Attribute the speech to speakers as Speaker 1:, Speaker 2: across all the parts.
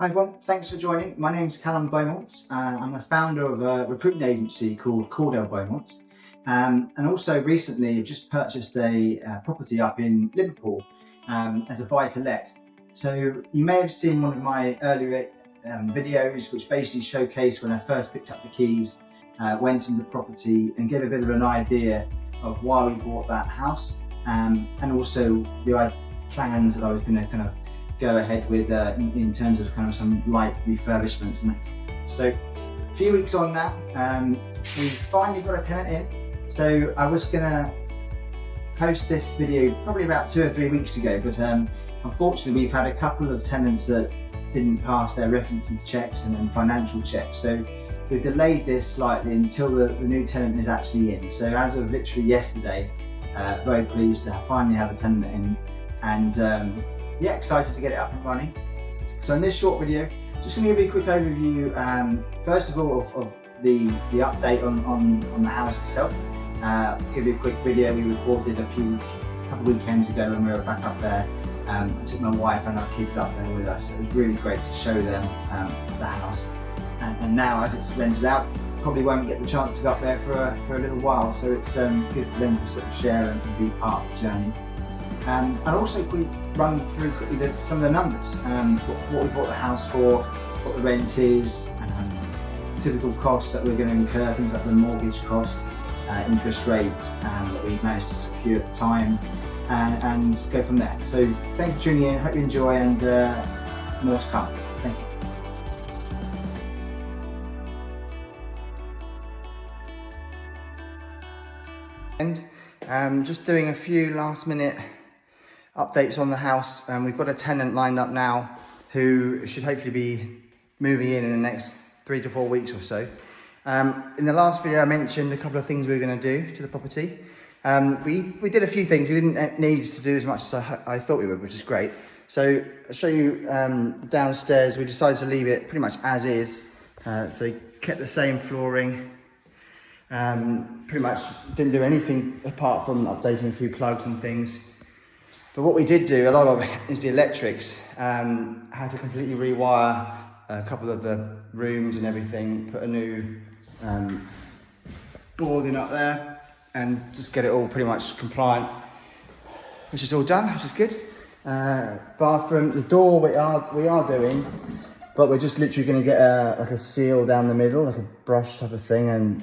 Speaker 1: Hi everyone, thanks for joining. My name's Callum Beaumont. I'm the founder of a recruitment agency called Cordell Beaumont. And also recently I've just purchased a property up in Liverpool as a buy-to-let. So you may have seen one of my earlier videos which basically showcased when I first picked up the keys, went into the property and gave a bit of an idea of why we bought that house and also the plans that I was going to kind of go ahead with in terms of kind of some light refurbishments and that. So a few weeks on now, we finally got a tenant in. So I was gonna post this video probably about 2 or 3 weeks ago, but unfortunately we've had a couple of tenants that didn't pass their referencing checks and then financial checks. So we've delayed this slightly until the new tenant is actually in. So as of literally yesterday, very pleased to finally have a tenant in, and yeah, excited to get it up and running. So in this short video, just going to give you a quick overview, first of all, of the update on the house itself. Give you a quick video we recorded a couple of weekends ago when we were back up there. I took my wife and our kids up there with us. It was really great to show them the house. And now, as it's rented out, probably won't get the chance to go up there for a little while. So it's good for them to sort of share and be part of the journey. And also we run through quickly some of the numbers, what we bought the house for, what the rent is, typical costs that we're going to incur, things like the mortgage cost, interest rates that we managed to secure at the time, and go from there. So thank you for tuning in, hope you enjoy, and more to come. Thank you. And just doing a few last minute updates on the house. We've got a tenant lined up now who should hopefully be moving in the next 3 to 4 weeks or so. In the last video I mentioned a couple of things we were going to do to the property. We did a few things. We didn't need to do as much as I thought we would, which is great. So I'll show you downstairs. We decided to leave it pretty much as is. So kept the same flooring. Pretty much didn't do anything apart from updating a few plugs and things. But what we did do, a lot of it, is the electrics. Had to completely rewire a couple of the rooms and everything, put a new board in up there and just get it all pretty much compliant, which is all done, which is good. Bathroom, the door we are doing, but we're just literally going to get like a seal down the middle, like a brush type of thing, and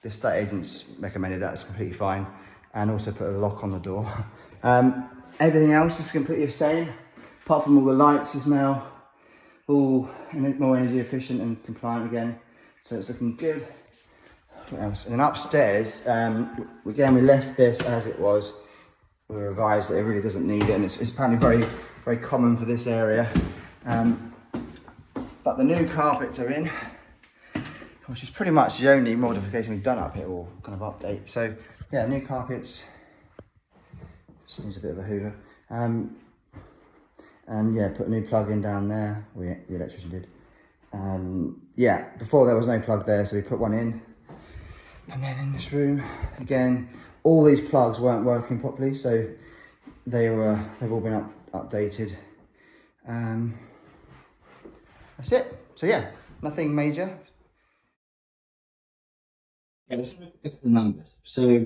Speaker 1: the estate agents recommended that. It's completely fine, and also put a lock on the door. Everything else is completely the same, apart from all the lights is now all more energy efficient and compliant again, so it's looking good. What else? And then upstairs, again we left this as it was. We revised that it really doesn't need it, and it's apparently very, very common for this area. But the new carpets are in, which is pretty much the only modification we've done up here, or kind of update. So yeah, new carpets. Just needs a bit of a hoover. And yeah, put a new plug in down there. The electrician did. Yeah, before there was no plug there, so we put one in. And then in this room, again, all these plugs weren't working properly, so they've all been updated. That's it. So yeah, nothing major. Yeah, let's look at the numbers. So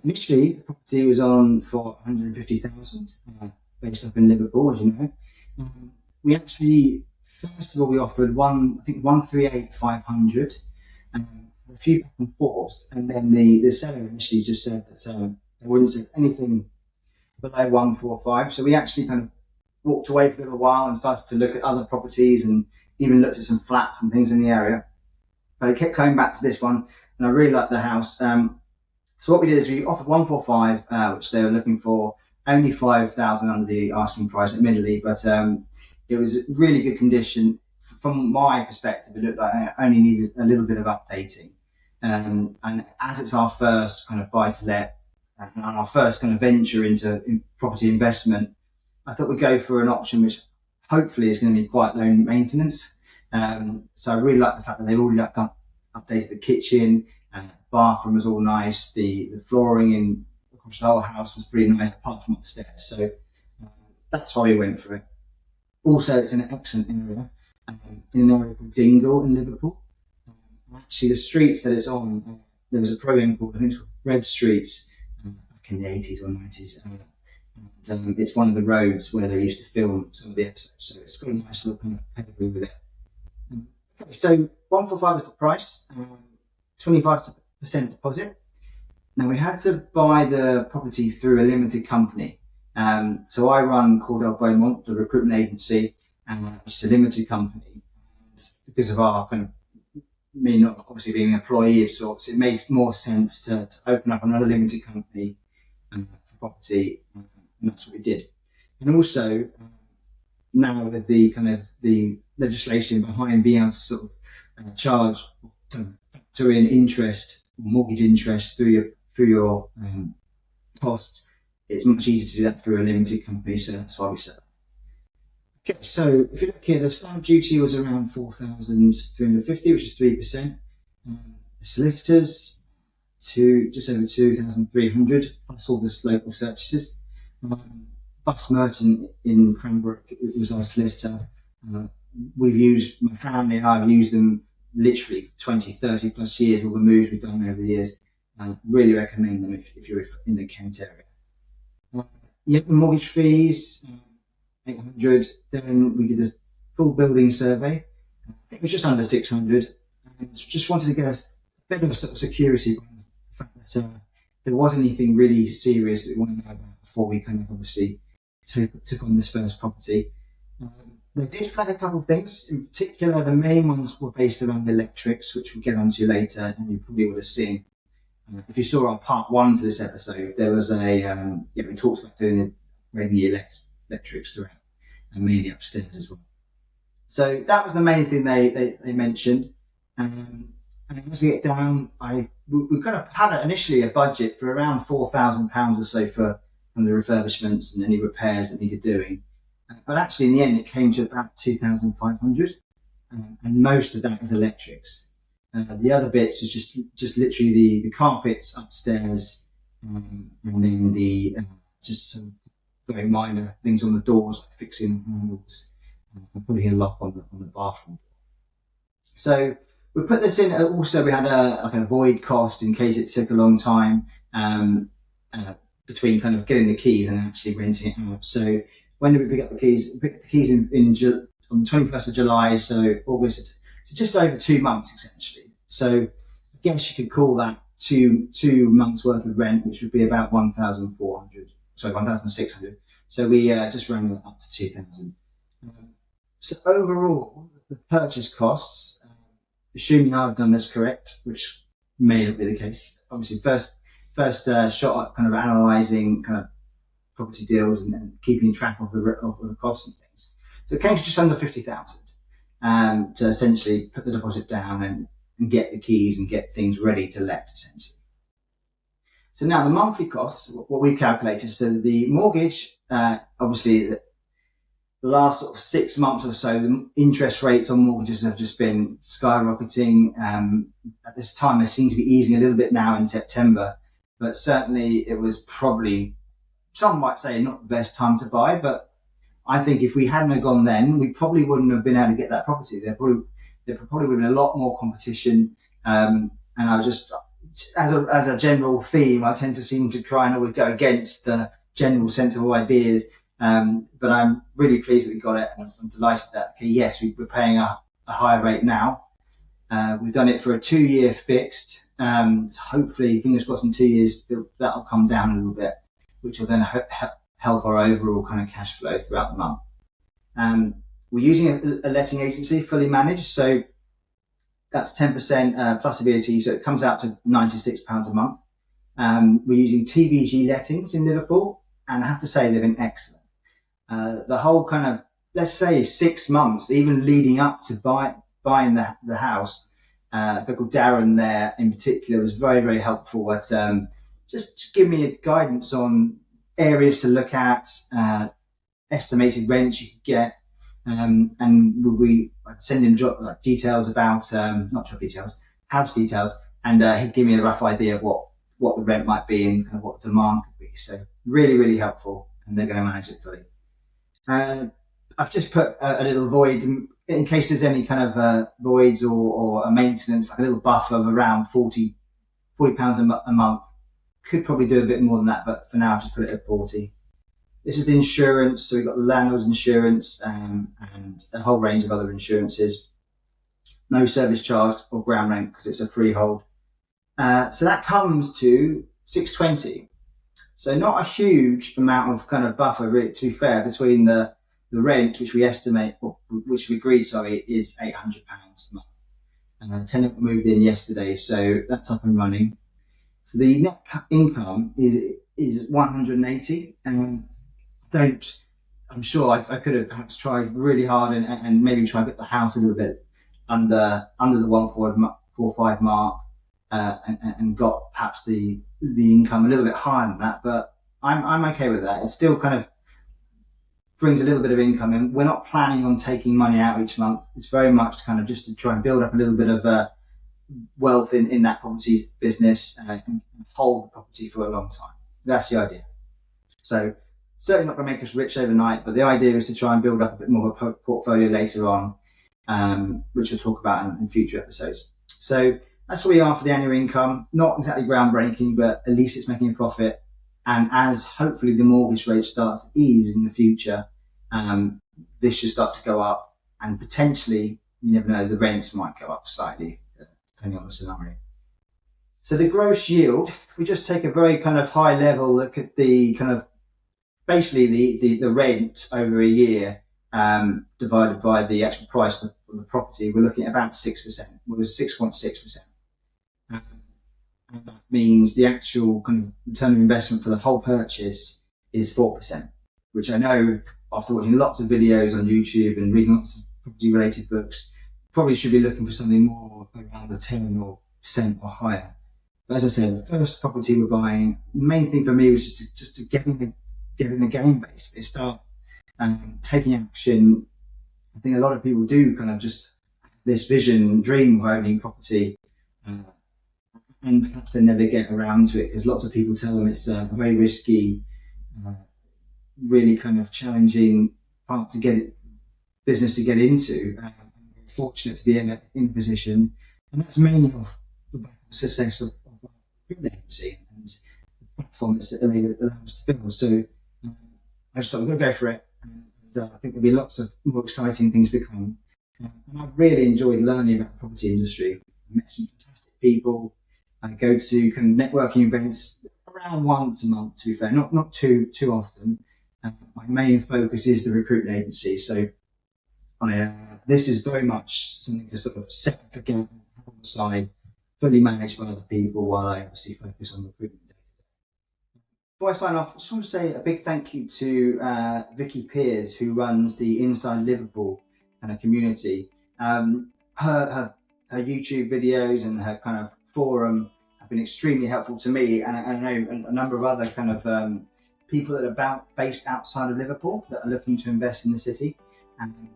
Speaker 1: initially, the property was on for 150,000, based up in Liverpool, as you know. We actually, first of all, we offered 138,500, a few back and forths, and then the seller initially just said that they wouldn't say anything below 145. So we actually kind of walked away for a little while and started to look at other properties, and even looked at some flats and things in the area. But I kept coming back to this one, and I really liked the house. So what we did is we offered 145, which they were looking for, only 5,000 under the asking price, admittedly, but it was really good condition. From my perspective, it looked like it only needed a little bit of updating. And as it's our first kind of buy-to-let and our first kind of venture into property investment, I thought we'd go for an option which hopefully is going to be quite low maintenance. So I really like the fact that they've already updated the kitchen. Bathroom was all nice. The flooring across the whole house was pretty nice, apart from upstairs. So that's why we went for it. Also, it's in an excellent area. in an area called Dingle in Liverpool. Actually, the streets that it's on, there was a program called, I think it's called Red Streets, back in the 80s or 90s. And it's one of the roads where they used to film some of the episodes. So it's got a nice little kind of pedigree with it. Okay, so 145 was the price, 25% deposit. Now we had to buy the property through a limited company. So I run Cordell Beaumont, the recruitment agency, and it's a limited company. And because of our kind of me not obviously being an employee of sorts, it makes more sense to open up another limited company for property, and that's what we did. And also now with the kind of the legislation behind being able to sort of charge, kind of factor in interest, mortgage interest through your costs, it's much easier to do that through a limited company. So that's why we set up. Okay, so if you look here, the stamp duty was around 4,350, which is 3%. The solicitors to just over 2,300, plus all the local searches. Murton in Cranbrook was our solicitor. We've used, my family and I have used them literally 20, 30 plus years, all the moves we've done over the years. Really recommend them if you're in the Kent area. The mortgage fees, 800. Then we did a full building survey. I think it was just under 600. And just wanted to get us a bit of sort of security by the fact that there wasn't anything really serious that we wanted to know about before we kind of obviously took on this first property. They did flag a couple of things. In particular, the main ones were based around the electrics, which we'll get onto later, and you probably would have seen. If you saw our part one to this episode, there was we talked about doing the electrics throughout, and mainly upstairs as well. So that was the main thing they mentioned. And as we get down, we kind of had initially a budget for around £4,000 or so for the refurbishments and any repairs that needed doing. But actually, in the end, it came to about 2,500, and most of that is electrics. The other bits is just literally the carpets upstairs, and then the just some very minor things on the doors, like fixing the handles and putting a lock on the bathroom. So we put this in. Also, we had a void cost in case it took a long time between kind of getting the keys and actually renting it out. So when did we pick up the keys? We picked up the keys on the 21st of July, so August. So just over 2 months essentially. So I guess you could call that two months worth of rent, which would be about 1,600. So we just ran it up to 2,000. So overall, the purchase costs, assuming I've done this correct, which may not be the case. Obviously, first shot at kind of analysing kind of property deals and keeping track of the costs and things. So it came to just under 50,000 to essentially put the deposit down and get the keys and get things ready to let, essentially. So now the monthly costs, what we calculated, so the mortgage, obviously the last sort of 6 months or so, the interest rates on mortgages have just been skyrocketing. At this time, they seem to be easing a little bit now in September, but certainly it was probably, some might say, not the best time to buy, but I think if we hadn't have gone then, we probably wouldn't have been able to get that property. There probably would have been a lot more competition, and I was just, as a general theme, I tend to seem to try and always go against the general sensible ideas, but I'm really pleased that we got it, and I'm delighted that, okay, yes, we're paying a higher rate now. We've done it for a 2-year fixed, so hopefully, fingers crossed, in 2 years, that'll come down a little bit, which will then help our overall kind of cash flow throughout the month. We're using a letting agency, fully managed, so that's 10% plus VAT, so it comes out to £96 a month. We're using TVG Lettings in Liverpool, and I have to say they've been excellent. The whole kind of, let's say 6 months, even leading up to buying the house, a guy called Darren there in particular was very, very helpful at just to give me guidance on areas to look at, estimated rents you could get. And I'd send him details about, not job details, house details, and he'd give me a rough idea of what the rent might be and kind of what demand could be. So really, really helpful, and they're going to manage it fully. I've just put a little void in case there's any kind of voids or a maintenance, like a little buffer of around £40 a month. Could probably do a bit more than that, but for now I've just put it at 40. This is the insurance, so we've got the landlord's insurance and a whole range of other insurances. No service charge or ground rent because it's a freehold. So that comes to 620. So not a huge amount of kind of buffer, really, to be fair, between the rent, which we estimate, or which we agreed, sorry, is £800 a month. And the tenant moved in yesterday, so that's up and running. So the net income is 180, and I'm sure I could have perhaps tried really hard and maybe try to get the house a little bit under the 145 mark, and got perhaps the income a little bit higher than that, but I'm okay with that. It still kind of brings a little bit of income in. We're not planning on taking money out each month. It's very much kind of just to try and build up a little bit of wealth in that property business and hold the property for a long time. That's the idea. So certainly not going to make us rich overnight, but the idea is to try and build up a bit more of a portfolio later on, which we'll talk about in future episodes. So that's where we are for the annual income. Not exactly groundbreaking, but at least it's making a profit. And as hopefully the mortgage rate starts to ease in the future, this should start to go up, and potentially, you never know, the rents might go up slightly, depending on the scenario. So the gross yield, if we just take a very kind of high level look at the kind of, basically the rent over a year, divided by the actual price of the property, we're looking at about 6%. Well, it's 6.6%. And that means the actual kind of return on investment for the whole purchase is 4%, which I know after watching lots of videos on YouTube and reading lots of property related books, probably should be looking for something more around the 10% or higher. But as I said, the first property we're buying, the main thing for me was just to get in the game, basically, start taking action. I think a lot of people do kind of just this vision, dream of owning property, and perhaps they never get around to it because lots of people tell them it's a very risky, really kind of challenging business to get into. I'm fortunate to be in a position, and that's mainly off the back of the success of our recruitment agency and the platform that's allowed us to build. So I just thought we're going to go for it, and I think there'll be lots of more exciting things to come. And I've really enjoyed learning about the property industry. I've met some fantastic people. I go to kind of networking events around once a month, to be fair, not too often. My main focus is the recruitment agency, so this is very much something to sort of set and forget on the side, fully managed by other people, while I obviously focus on recruitment day to day. Before I sign off, I just want to say a big thank you to Vicky Pears, who runs the Inside Liverpool kind of community. Her YouTube videos and her kind of forum have been extremely helpful to me, and I know a number of other kind of people that are based outside of Liverpool that are looking to invest in the city. And I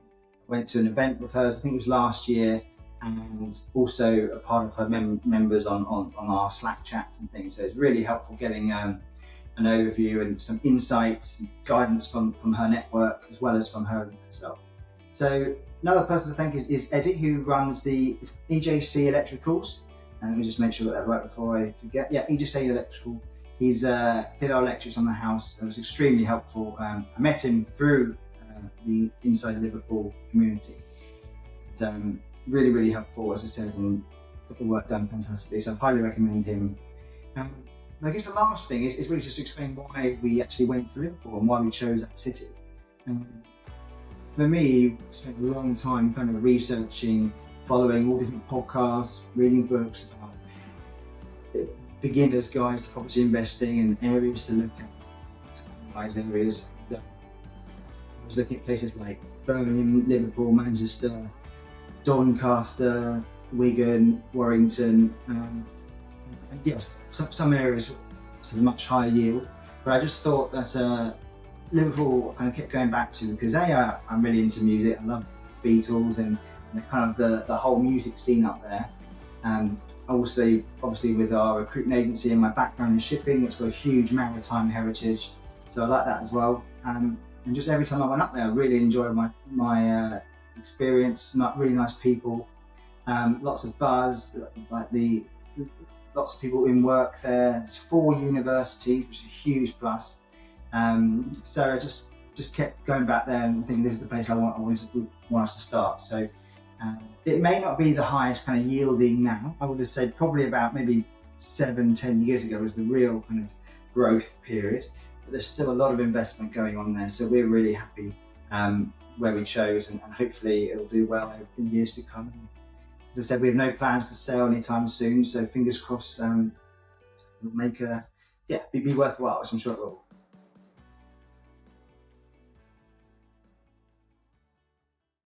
Speaker 1: went to an event with hers, I think it was last year, and also a part of her members on our Slack chats and things. So it's really helpful getting an overview and some insights and guidance from her network as well as from her herself. So another person to thank is Eddie, who runs the EJC Electricals. And let me just make sure I got that right before I forget. Yeah, EJC Electrical. He's did our electrics on the house. It was extremely helpful. I met him through the Inside Liverpool community. Really, really helpful, as I said, and got the work done fantastically. So I highly recommend him. I guess the last thing is really just to explain why we actually went for Liverpool and why we chose that city. For me, I spent a long time kind of researching, following all different podcasts, reading books about beginners' guides to property investing and areas to look at, to analyse areas. And, I was looking at places like Birmingham, Liverpool, Manchester, Doncaster, Wigan, Warrington, and yes, some areas with a much higher yield. But I just thought that Liverpool I kind of kept going back to because I'm really into music. I love Beatles and kind of the whole music scene up there. Also, obviously with our recruitment agency and my background in shipping, it's got a huge maritime heritage, so I like that as well. And just every time I went up there, I really enjoyed my experience, really nice people, lots of buzz, lots of people in work there. There's 4 universities, which is a huge plus. So I just kept going back there and thinking this is the place I want us to start. So it may not be the highest kind of yielding now. I would have said probably about maybe 7-10 years ago was the real kind of growth period. But there's still a lot of investment going on there. So we're really happy where we chose, and hopefully it'll do well in years to come. As I said, we have no plans to sell anytime soon. So fingers crossed, it'll make be worthwhile, which I'm sure it will.